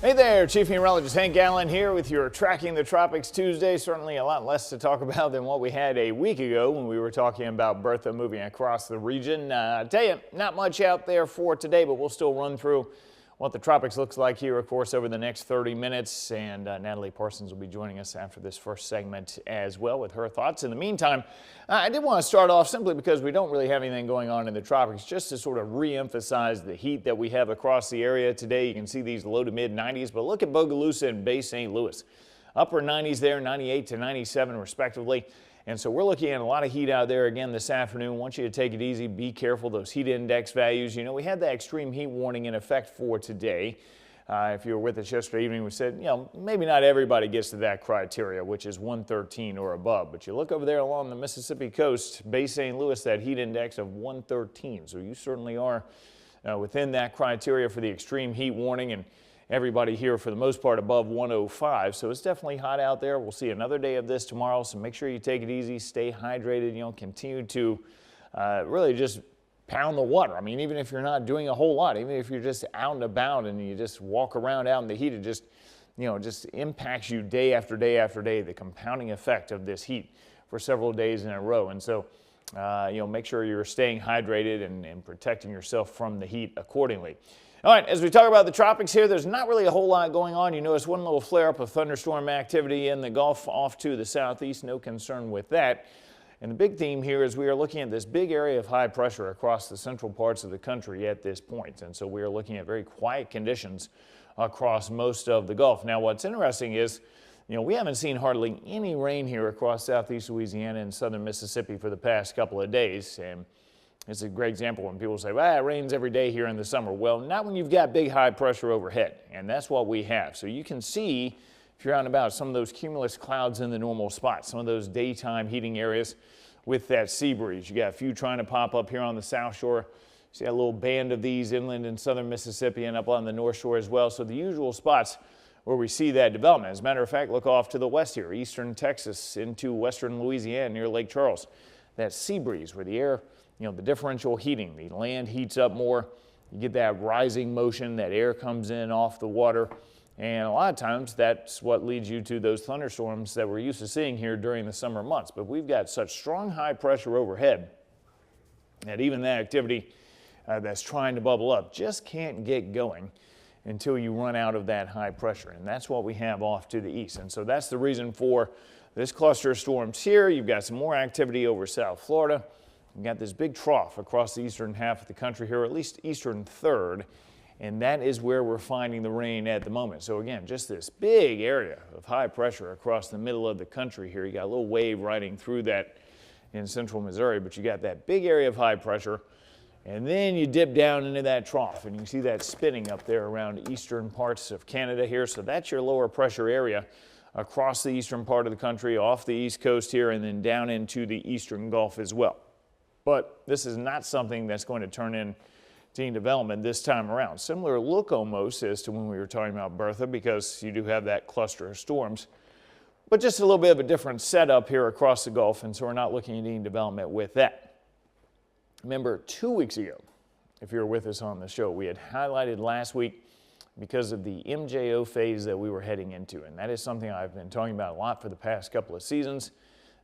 Hey there, Chief Meteorologist Hank Allen here with your Tracking the Tropics Tuesday. Certainly a lot less to talk about than what we had a week ago when we were talking about Bertha moving across the region. I tell you, not much out there for today, but we'll still run through what the tropics looks like here, of course, over the next 30 minutes. And Natalie Parsons will be joining us after this first segment as well with her thoughts. In the meantime, I did want to start off simply because we don't really have anything going on in the tropics, just to sort of re-emphasize the heat that we have across the area today. You can see these low to mid 90s, but look at Bogalusa and Bay St. Louis. Upper 90s there, 98 to 97 respectively. And so we're looking at a lot of heat out there again this afternoon. I want you to take it easy, be careful. Those heat index values, you know, we had that extreme heat warning in effect for today. If you were with us yesterday evening, we said, you know, maybe not everybody gets to that criteria, which is 113 or above. But you look over there along the Mississippi coast, Bay St. Louis, that heat index of 113. So you certainly are within that criteria for the extreme heat warning, and everybody here for the most part above 105. So it's definitely hot out there. We'll see another day of this tomorrow. So make sure you take it easy, stay hydrated, you know, continue to really just pound the water. I mean, even if you're not doing a whole lot, even if you're just out and about and you just walk around out in the heat, it just, you know, just impacts you day after day after day, the compounding effect of this heat for several days in a row. And so, you know, make sure you're staying hydrated and protecting yourself from the heat accordingly. All right, as we talk about the tropics here, there's not really a whole lot going on. You notice one little flare-up of thunderstorm activity in the Gulf off to the southeast. No concern with that. And the big theme here is we are looking at this big area of high pressure across the central parts of the country at this point. And so we are looking at very quiet conditions across most of the Gulf. Now, what's interesting is, you know, we haven't seen hardly any rain here across southeast Louisiana and southern Mississippi for the past couple of days. And it's a great example when people say, well, it rains every day here in the summer. Well, not when you've got big high pressure overhead, and that's what we have. So you can see, if you're out and about, some of those cumulus clouds in the normal spots, some of those daytime heating areas with that sea breeze. You got a few trying to pop up here on the south shore. See a little band of these inland in southern Mississippi and up on the north shore as well. So the usual spots where we see that development. As a matter of fact, look off to the west here, eastern Texas into western Louisiana near Lake Charles. That sea breeze where the air, you know, the differential heating, the land heats up more, you get that rising motion, that air comes in off the water, and a lot of times that's what leads you to those thunderstorms that we're used to seeing here during the summer months. But we've got such strong high pressure overhead that even that activity that's trying to bubble up just can't get going until you run out of that high pressure, and that's what we have off to the east. And so that's the reason for this cluster of storms here. You've got some more activity over South Florida. We've got this big trough across the eastern half of the country here, or at least eastern third, and that is where we're finding the rain at the moment. So again, just this big area of high pressure across the middle of the country here. You got a little wave riding through that in central Missouri, but you got that big area of high pressure, and then you dip down into that trough, and you can see that spinning up there around eastern parts of Canada here. So that's your lower pressure area across the eastern part of the country, off the east coast here, and then down into the eastern Gulf as well. But this is not something that's going to turn into development this time around. Similar look almost as to when we were talking about Bertha, because you do have that cluster of storms, but just a little bit of a different setup here across the Gulf, and so we're not looking at any development with that. Remember, 2 weeks ago, if you were with us on the show, we had highlighted last week because of the MJO phase that we were heading into, and that is something I've been talking about a lot for the past couple of seasons.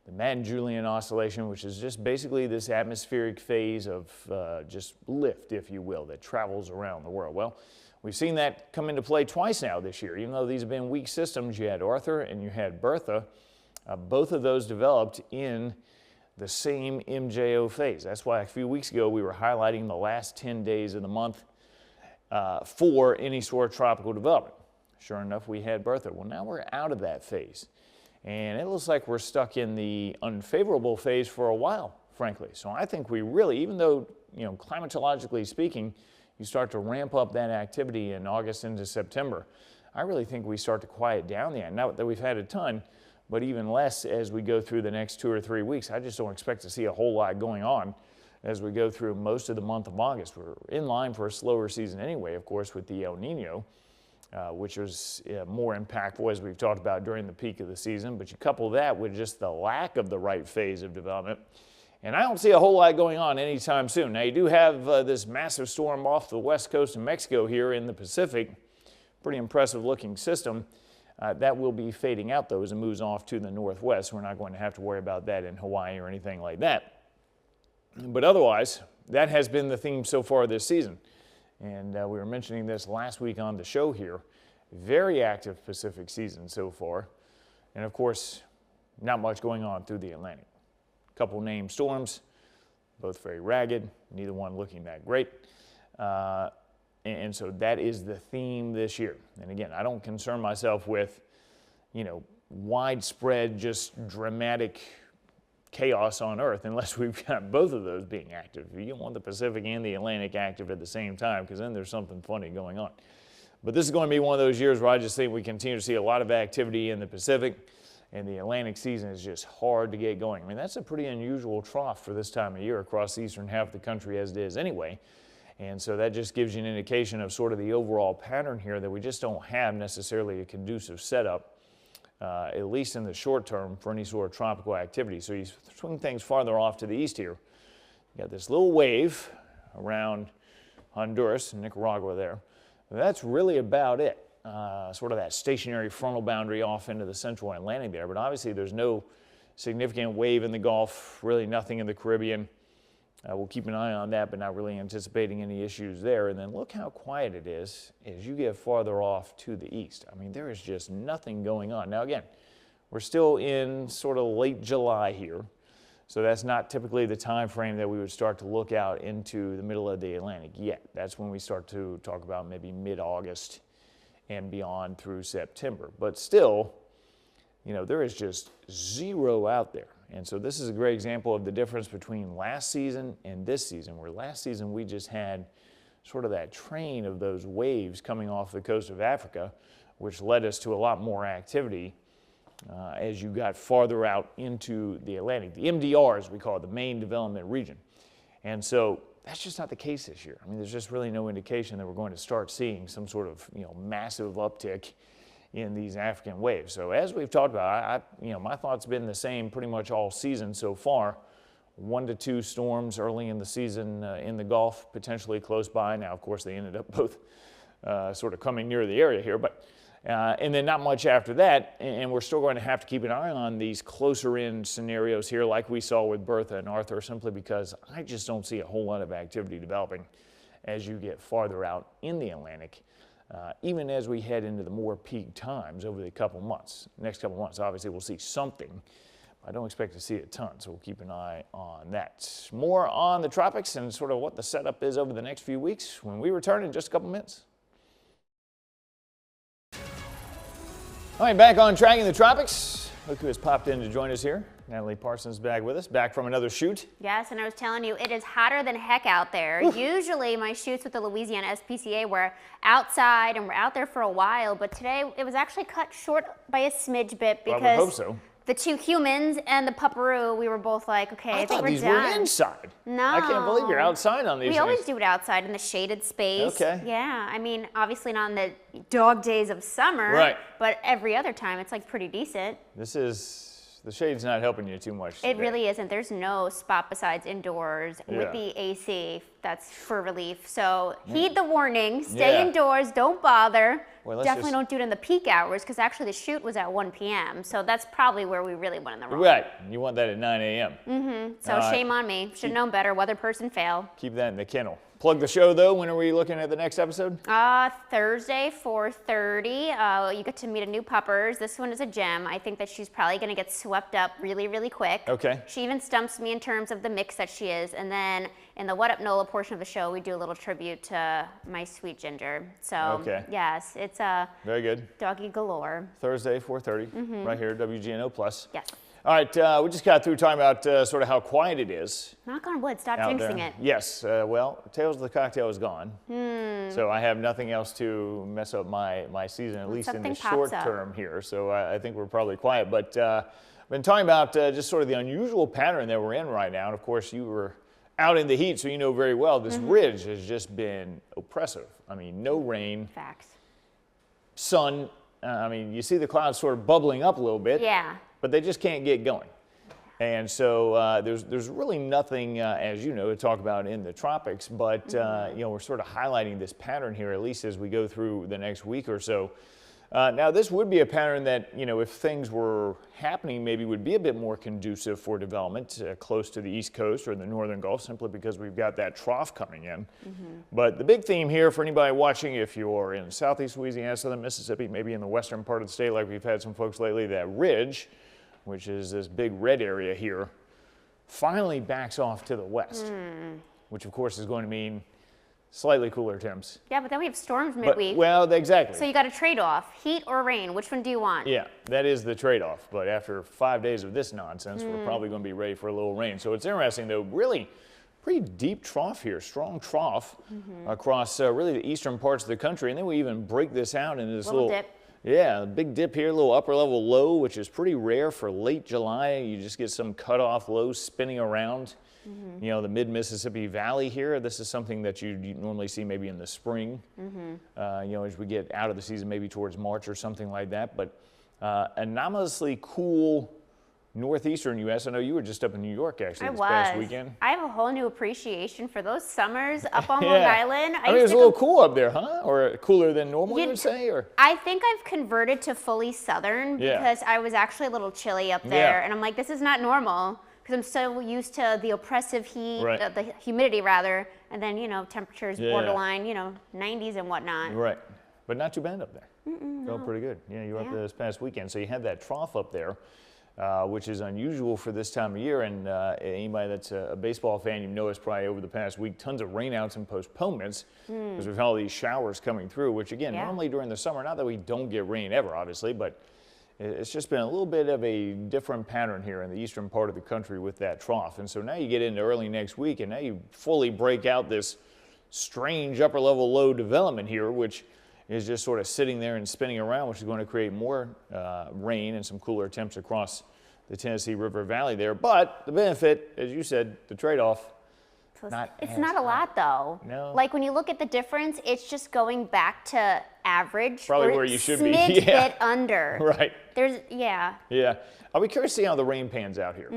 The Madden-Julian oscillation, which is just basically this atmospheric phase of just lift, if you will, that travels around the world. Well, we've seen that come into play twice now this year. Even though these have been weak systems, you had Arthur and you had Bertha. Both of those developed in the same MJO phase. That's why a few weeks ago we were highlighting the last 10 days of the month for any sort of tropical development. Sure enough, we had Bertha. Well, now we're out of that phase. And it looks like we're stuck in the unfavorable phase for a while, frankly. So I think we really, even though, you know, climatologically speaking, you start to ramp up that activity in August into September, I really think we start to quiet down the end. Not that we've had a ton, but even less as we go through the next 2 or 3 weeks. I just don't expect to see a whole lot going on as we go through most of the month of August. We're in line for a slower season anyway, of course, with the El Nino. Which was more impactful, as we've talked about, during the peak of the season. But you couple that with just the lack of the right phase of development, and I don't see a whole lot going on anytime soon. Now, you do have this massive storm off the west coast of Mexico here in the Pacific, pretty impressive looking system. That will be fading out though as it moves off to the northwest. We're not going to have to worry about that in Hawaii or anything like that. But otherwise, that has been the theme so far this season. And we were mentioning this last week on the show here. Very active Pacific season so far. And of course, not much going on through the Atlantic. A couple named storms, both very ragged, neither one looking that great. And so that is the theme this year. And again, I don't concern myself with, widespread, just dramatic chaos on Earth unless we've got both of those being active. You don't want the Pacific and the Atlantic active at the same time because then there's something funny going on. But this is going to be one of those years where I just think we continue to see a lot of activity in the Pacific, and the Atlantic season is just hard to get going. I mean, that's a pretty unusual trough for this time of year across the eastern half of the country as it is anyway. And so that just gives you an indication of sort of the overall pattern here that we just don't have necessarily a conducive setup, at least in the short term, for any sort of tropical activity. So you swing things farther off to the east here. You got this little wave around Honduras and Nicaragua there. That's really about it. Sort of that stationary frontal boundary off into the central Atlantic there. But obviously there's no significant wave in the Gulf, really nothing in the Caribbean. We'll keep an eye on that, but not really anticipating any issues there. And then look how quiet it is as you get farther off to the east. I mean, there is just nothing going on. Now again, we're still in sort of late July here. So that's not typically the time frame that we would start to look out into the middle of the Atlantic yet. That's when we start to talk about maybe mid-August and beyond through September. But still, there is just zero out there. And so this is a great example of the difference between last season and this season, where last season we just had sort of that train of those waves coming off the coast of Africa, which led us to a lot more activity as you got farther out into the Atlantic. The MDR, as we call it, the main development region. And so that's just not the case this year. I mean, there's just really no indication that we're going to start seeing some sort of, massive uptick in these African waves. So as we've talked about, my thoughts have been the same pretty much all season so far. 1 to 2 storms early in the season in the Gulf, potentially close by. Now, of course, they ended up both sort of coming near the area here, but and then not much after that, and we're still going to have to keep an eye on these closer in scenarios here like we saw with Bertha and Arthur, simply because I just don't see a whole lot of activity developing as you get farther out in the Atlantic, even as we head into the more peak times over the next couple months. Obviously, we'll see something. I don't expect to see a ton, so we'll keep an eye on that. More on the tropics and sort of what the setup is over the next few weeks when we return in just a couple minutes. All right, back on Tracking the Tropics. Look who has popped in to join us here. Natalie Parsons back with us, back from another shoot. Yes, and I was telling you, it is hotter than heck out there. Oof. Usually my shoots with the Louisiana SPCA were outside and we're out there for a while, but today it was actually cut short by a smidge bit because I would hope so. The 2 humans and the pupperoo, we were both like, okay, I think we're done. I thought these were inside. No. I can't believe you're outside on these We things. always do it outside in the shaded space. Okay. Yeah, I mean, obviously not on the dog days of summer. Right. But every other time, it's like pretty decent. The shade's not helping you too much today. It really isn't. There's no spot besides indoors with the AC. That's for relief. So heed the warning. Stay indoors. Don't bother. Well, definitely don't do it in the peak hours because actually the shoot was at 1 p.m. So that's probably where we really went in the wrong. Right. You want that at 9 a.m. Mm-hmm. So shame on me. Should have known better. Weather person fail. Keep that in the kennel. Plug the show, though. When are we looking at the next episode? Thursday, 4:30. You get to meet a new puppers. This one is a gem. I think that she's probably going to get swept up really, really quick. Okay. She even stumps me in terms of the mix that she is. And then in the What Up NOLA portion of the show, we do a little tribute to my sweet Ginger. So, yes, it's very good. Doggy galore. Thursday, 4:30, right here, WGNO Plus. Yes. All right, we just got through talking about sort of how quiet it is. Knock on wood, stop jinxing it. Yes, well, Tales of the Cocktail is gone. So I have nothing else to mess up my season, at least in the short term here. So I think we're probably quiet. But I've been talking about just sort of the unusual pattern that we're in right now. And of course, you were out in the heat, so you know very well this ridge has just been oppressive. I mean, no rain. Facts. Sun. I mean, you see the clouds sort of bubbling up a little bit. Yeah. But they just can't get going. And so there's really nothing, as you know, to talk about in the tropics, but you know, we're sort of highlighting this pattern here, at least as we go through the next week or so. Now, this would be a pattern that, you know, if things were happening, maybe would be a bit more conducive for development close to the East Coast or the Northern Gulf, simply because we've got that trough coming in. But the big theme here for anybody watching, if you're in Southeast Louisiana, Southern Mississippi, maybe in the western part of the state like we've had some folks lately, that ridge, which is this big red area here, finally backs off to the west, which of course is going to mean slightly cooler temps. Yeah, but then we have storms midweek. Well, exactly. So you got a trade-off, heat or rain. Which one do you want? Yeah, that is the trade-off. But after 5 days of this nonsense, we're probably going to be ready for a little rain. So it's interesting, though, really pretty deep trough here, strong trough across really the eastern parts of the country. And then we even break this out into this little dip. Yeah, big dip here, a little upper level low, which is pretty rare for late July. You just get some cutoff low spinning around. You know, the mid-Mississippi Valley here. This is something that you normally see maybe in the spring, you know, as we get out of the season, maybe towards March or something like that. But anomalously cool northeastern U.S. I know you were just up in New York, actually, this past weekend. I have a whole new appreciation for those summers up on Long Island. I mean, it was a little cool up there, huh? Or cooler than normal, you would say? Or I think I've converted to fully southern because I was actually a little chilly up there. And I'm like, this is not normal. Because I'm so used to the oppressive heat, the humidity rather, and then, you know, temperatures borderline, you know, 90s and whatnot. Right, but not too bad up there. Felt pretty good. Yeah, you were up there this past weekend. So you had that trough up there, which is unusual for this time of year. And anybody that's a baseball fan, you've noticed probably over the past week, tons of rainouts and postponements because we've had all these showers coming through, which again, normally during the summer, not that we don't get rain ever, obviously, but it's just been a little bit of a different pattern here in the eastern part of the country with that trough. And so now you get into early next week and now you fully break out this strange upper level low development here, which is just sort of sitting there and spinning around, which is going to create more rain and some cooler temps across the Tennessee River Valley there. But the benefit, as you said, the trade-off, it's not a lot though. No. Like when you look at the difference, it's just going back to average. Probably where you should be. Smidge bit under. Right. Yeah. I'll be curious to see how the rain pans out here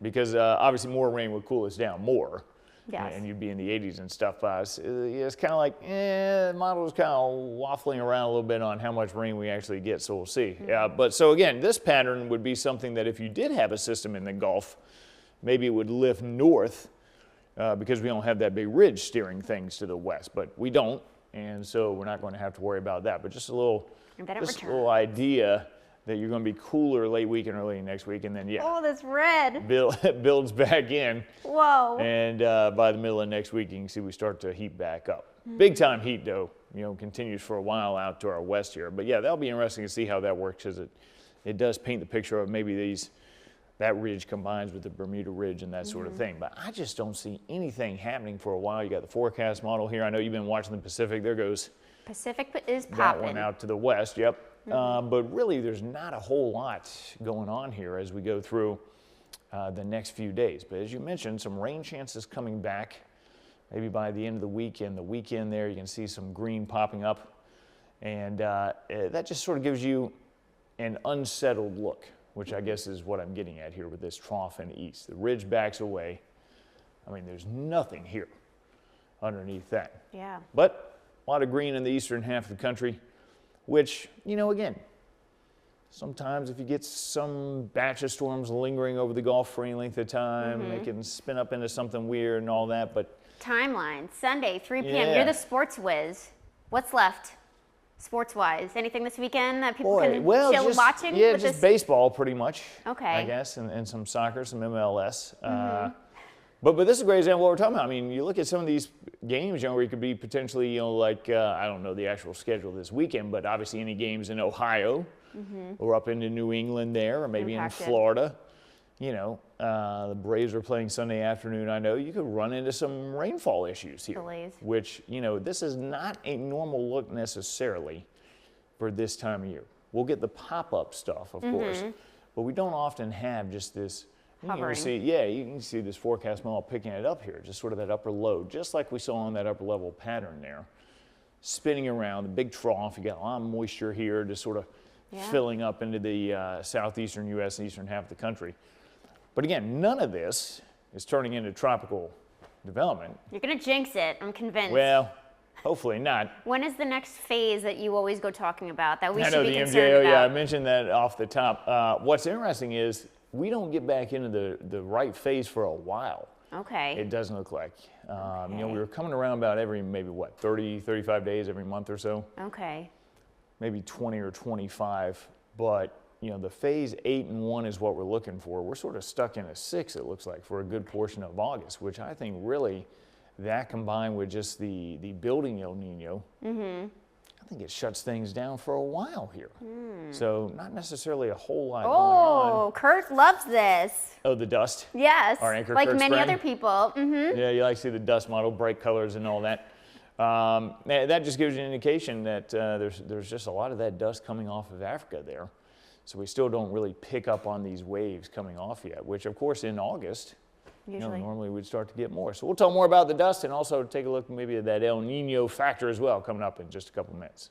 because obviously more rain would cool us down more. Yes. And you'd be in the 80s and stuff. It's kind of like, the model is kind of waffling around a little bit on how much rain we actually get, so we'll see. But so again, this pattern would be something that if you did have a system in the Gulf, maybe it would lift north because we don't have that big ridge steering things to the west, but we don't, and so we're not going to have to worry about that. But just a little idea that you're going to be cooler late week and early next week, and then oh, this red builds back in. Whoa! And by the middle of next week, you can see we start to heat back up. Big time heat, though, you know, continues for a while out to our west here. But yeah, that'll be interesting to see how that works, because it does paint the picture of maybe that ridge combines with the Bermuda Ridge and that sort of thing. But I just don't see anything happening for a while. You got the forecast model here. I know you've been watching the Pacific. There goes Pacific is popping. That one out to the west, but really there's not a whole lot going on here as we go through the next few days. But as you mentioned, some rain chances coming back maybe by the end of the weekend. The weekend there, you can see some green popping up. And that just sort of gives you an unsettled look, which I guess is what I'm getting at here with this trough in the east. The ridge backs away. I mean, there's nothing here underneath that. Yeah. But a lot of green in the eastern half of the country, which, you know, again, sometimes if you get some batch of storms lingering over the Gulf for any length of time, they can spin up into something weird and all that, but... Timeline, Sunday, 3 p.m. You're the sports whiz. What's left? Sports-wise, anything this weekend that people can chill watching? Yeah, just baseball pretty much. Okay. I guess, and some soccer, some MLS. But this is a great example of what we're talking about. I mean, you look at some of these games, you know, where you could be potentially, you know, like, I don't know the actual schedule this weekend, but obviously any games in Ohio or up into New England there, or maybe in Florida. You know, the Braves are playing Sunday afternoon. I know you could run into some rainfall issues here, which, you know, this is not a normal look necessarily for this time of year. We'll get the pop-up stuff, of course, but we don't often have just this. You can see this forecast model picking it up here, just sort of that upper low, just like we saw on that upper level pattern there, spinning around the big trough. You got a lot of moisture here, just sort of filling up into the southeastern U.S. and eastern half of the country. But again, none of this is turning into tropical development. You're going to jinx it, I'm convinced. Well, hopefully not. When is the next phase that you always go talking about that we I should know be the concerned MJO, about? yeah, I mentioned that off the top. What's interesting is we don't get back into the right phase for a while. Okay. It doesn't look like. Okay. You know, we were coming around about every maybe, 30, 35 days, every month or so. Okay. Maybe 20 or 25. But, you know, the phase 8 and 1 is what we're looking for. We're sort of stuck in a 6, it looks like, for a good portion of August, which I think really, that combined with just the building El Nino, I think it shuts things down for a while here. So not necessarily a whole lot going on. Oh, Kurt loves this. Oh, the dust? Yes, Our anchor, like Kurt many Sprang. other people. Yeah, you like to see the dust model, bright colors and all that. That just gives you an indication that there's just a lot of that dust coming off of Africa there. So we still don't really pick up on these waves coming off yet, which of course in August, Usually. normally we'd start to get more. So we'll talk more about the dust and also take a look maybe at that El Nino factor as well coming up in just a couple minutes.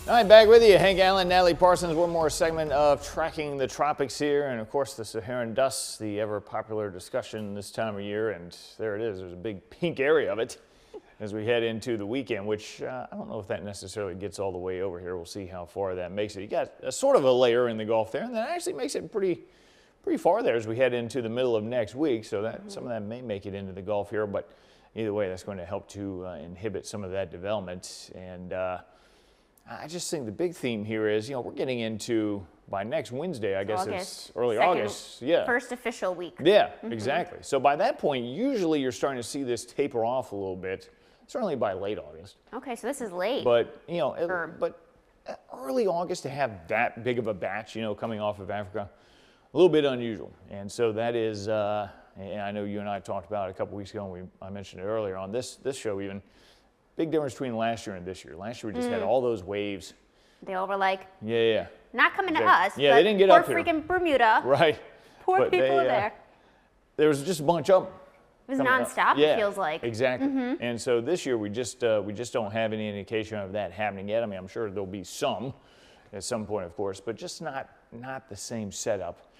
All right, back with you. Hank Allen, Natalie Parsons, one more segment of Tracking the Tropics here. And of course, the Saharan Dust, the ever popular discussion this time of year. And there it is. There's a big pink area of it as we head into the weekend, which I don't know if that necessarily gets all the way over here. We'll see how far that makes it. You got a sort of a layer in the Gulf there, and that actually makes it pretty far there as we head into the middle of next week. So that some of that may make it into the Gulf here, but either way, that's going to help to inhibit some of that development. And I just think the big theme here is, we're getting into, by next Wednesday, I guess it's early August. Yeah. First official week. Yeah, exactly. So by that point, usually you're starting to see this taper off a little bit, certainly by late August. Okay, so this is late. But, but early August to have that big of a batch, coming off of Africa, a little bit unusual. And so that is, and I know you and I talked about it a couple weeks ago, and I mentioned it earlier on this show even. Big difference between last year and this year. Last year we just had all those waves. They all were like, yeah. not coming to us. Yeah, but they didn't get up here. Poor freaking Bermuda. Right. Poor people there. There was just a bunch up. It was nonstop, it feels like. Exactly. And so this year we just don't have any indication of that happening yet. I mean, I'm sure there'll be some at some point, of course, but just not the same setup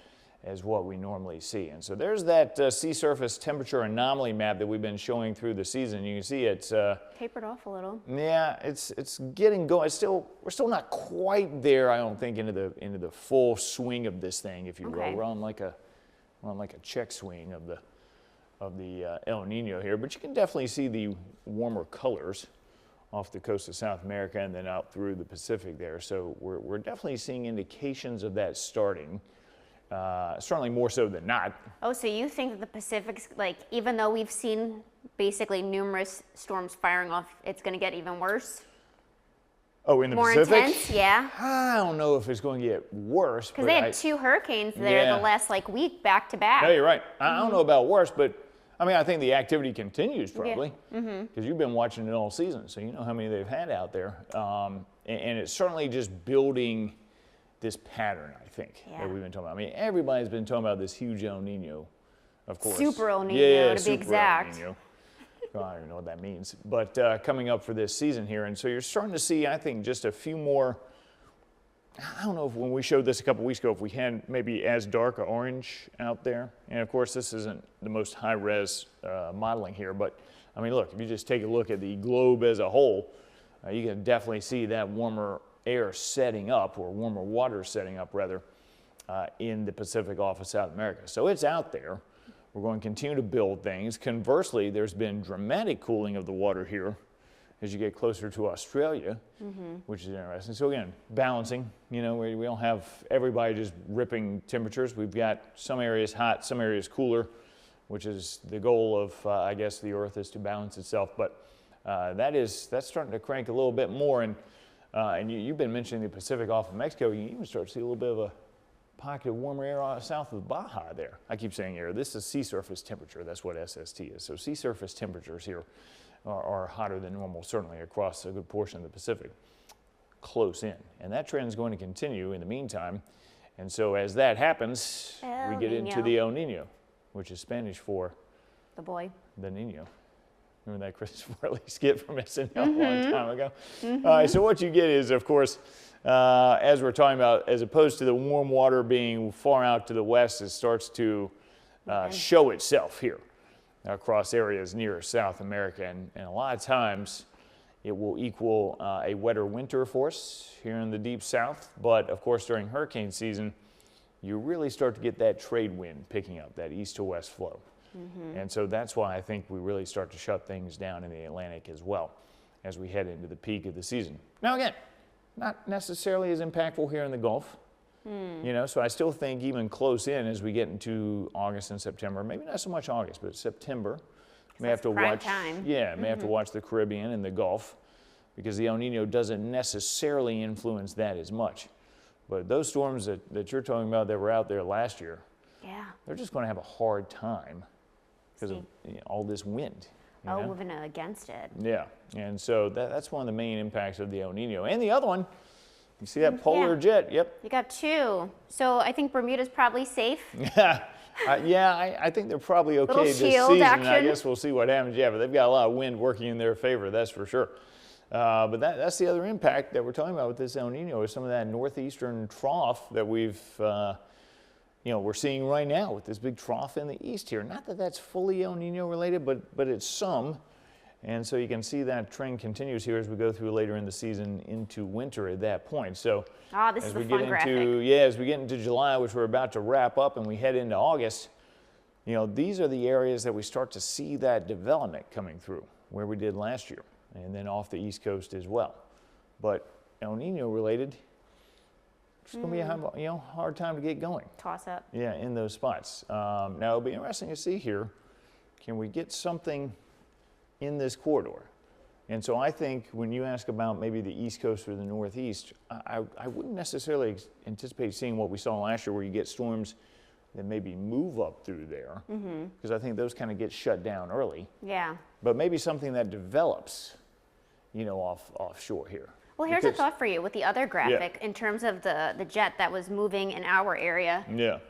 as what we normally see. And so there's that sea surface temperature anomaly map that we've been showing through the season. You can see it's tapered off a little. Yeah, it's getting going. We're still not quite there, I don't think, into the full swing of this thing, if you will. We're on like a check swing of the El Nino here, but you can definitely see the warmer colors off the coast of South America and then out through the Pacific there. So we're definitely seeing indications of that starting. Certainly more so than not. Oh, so you think that the Pacific's, even though we've seen basically numerous storms firing off, it's going to get even worse? Oh, in the Pacific? More intense, yeah. I don't know if it's going to get worse. Because they had 2 hurricanes there the last week back to back. No, you're right. I don't know about worse, but I mean, I think the activity continues probably. Because you've been watching it all season, so you know how many they've had out there. And it's certainly just building this pattern, I think, that we've been talking about. I mean, everybody's been talking about this huge El Nino, of course. Super El Nino, to be exact. El Nino. Well, I don't even know what that means. But coming up for this season here. And so you're starting to see, I think, just a few more. I don't know if when we showed this a couple weeks ago, if we had maybe as dark a orange out there. And of course, this isn't the most high-res modeling here. But, I mean, look, if you just take a look at the globe as a whole, you can definitely see that warmer air setting up, or warmer water setting up rather, in the Pacific off of South America. So it's out there. We're going to continue to build things. Conversely, there's been dramatic cooling of the water here as you get closer to Australia, which is interesting. So again, balancing, we don't have everybody just ripping temperatures. We've got some areas hot, some areas cooler, which is the goal of, I guess, the Earth is to balance itself. But that's starting to crank a little bit more. And you've been mentioning the Pacific off of Mexico. You even start to see a little bit of a pocket of warmer air south of Baja there. I keep saying air. This is sea surface temperature. That's what SST is. So sea surface temperatures here are hotter than normal, certainly across a good portion of the Pacific, close in. And that trend is going to continue in the meantime. And so as that happens, we get into the El Nino, which is Spanish for the boy. The Nino. Remember that Chris Farley skit from SNL a long time ago? All right, so what you get is, of course, as we're talking about, as opposed to the warm water being far out to the west, it starts to show itself here across areas near South America. And a lot of times it will equal a wetter winter for us here in the deep south. But of course, during hurricane season, you really start to get that trade wind picking up, that east to west flow. And so that's why I think we really start to shut things down in the Atlantic as well as we head into the peak of the season. Now again, not necessarily as impactful here in the Gulf, you know, so I still think even close in as we get into August and September, maybe not so much August, but September, may have to watch, may have to watch the Caribbean and the Gulf because the El Nino doesn't necessarily influence that as much. But those storms that you're talking about that were out there last year, they're just going to have a hard time because of all this wind. Moving against it. Yeah, and so that's one of the main impacts of the El Nino. And the other one, you see that polar jet? Yep. You got two. So I think Bermuda's probably safe. I think they're probably okay this season. I guess we'll see what happens. Yeah, but they've got a lot of wind working in their favor, that's for sure. But that's the other impact that we're talking about with this El Nino is some of that northeastern trough that we've we're seeing right now with this big trough in the east here. Not that that's fully El Nino related, but it's some. And so you can see that trend continues here as we go through later in the season into winter at that point. So this is the fun graphic. As we get into July, which we're about to wrap up, and we head into August, these are the areas that we start to see that development coming through where we did last year and then off the East Coast as well. But El Nino related, it's going to be a hard time to get going. Toss up. Yeah, in those spots. Now, it'll be interesting to see here, can we get something in this corridor? And so I think when you ask about maybe the East Coast or the Northeast, I wouldn't necessarily anticipate seeing what we saw last year where you get storms that maybe move up through there, because I think those kind of get shut down early. Yeah. But maybe something that develops, offshore here. Well, here's a thought for you with the other graphic in terms of the jet that was moving in our area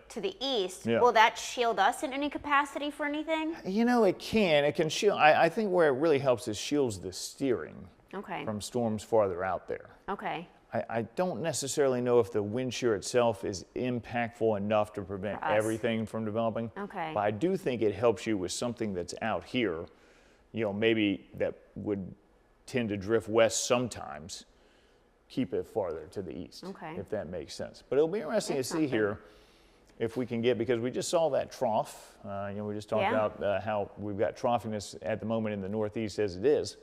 to the east. Will that shield us in any capacity for anything? It can. It can shield. I think where it really helps is shields the steering from storms farther out there. Okay. I don't necessarily know if the wind shear itself is impactful enough to prevent everything from developing. Okay. But I do think it helps you with something that's out here, maybe that would tend to drift west sometimes. Keep it farther to the east, if that makes sense. But it'll be interesting to see here if we can get, because we just saw that trough. We just talked about how we've got troughiness at the moment in the Northeast as it is.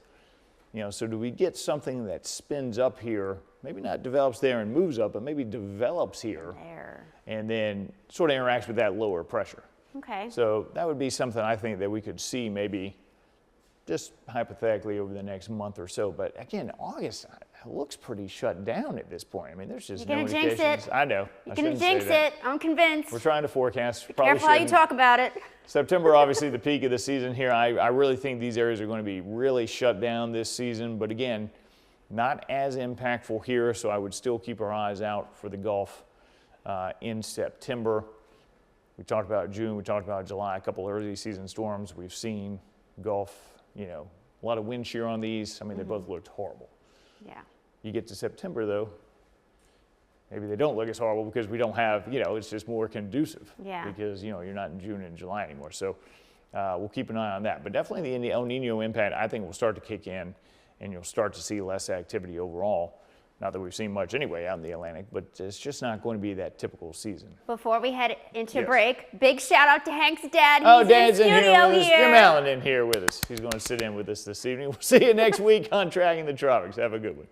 So do we get something that spins up here, maybe not develops there and moves up, but maybe develops here and then sort of interacts with that lower pressure. Okay. So that would be something I think that we could see maybe just hypothetically over the next month or so. But again, August looks pretty shut down at this point. I mean, there's just no indications. You're gonna jinx it. I know. You're gonna jinx it. I'm convinced. We're trying to forecast. Be careful how you talk about it. September, obviously the peak of the season here. I really think these areas are going to be really shut down this season. But again, not as impactful here. So I would still keep our eyes out for the Gulf in September. We talked about June. We talked about July. A couple early season storms. We've seen Gulf. A lot of wind shear on these. I mean, they both looked horrible. Yeah. You get to September, though, maybe they don't look as horrible because we don't have, it's just more conducive. Yeah. Because, you're not in June and July anymore. So we'll keep an eye on that. But definitely the El Nino impact, I think, will start to kick in, and you'll start to see less activity overall. Not that we've seen much anyway out in the Atlantic, but it's just not going to be that typical season. Before we head into break, big shout out to Hank's dad. Dad's in here with us. Jim Allen in here with us. He's going to sit in with us this evening. We'll see you next week on Tracking the Tropics. Have a good one.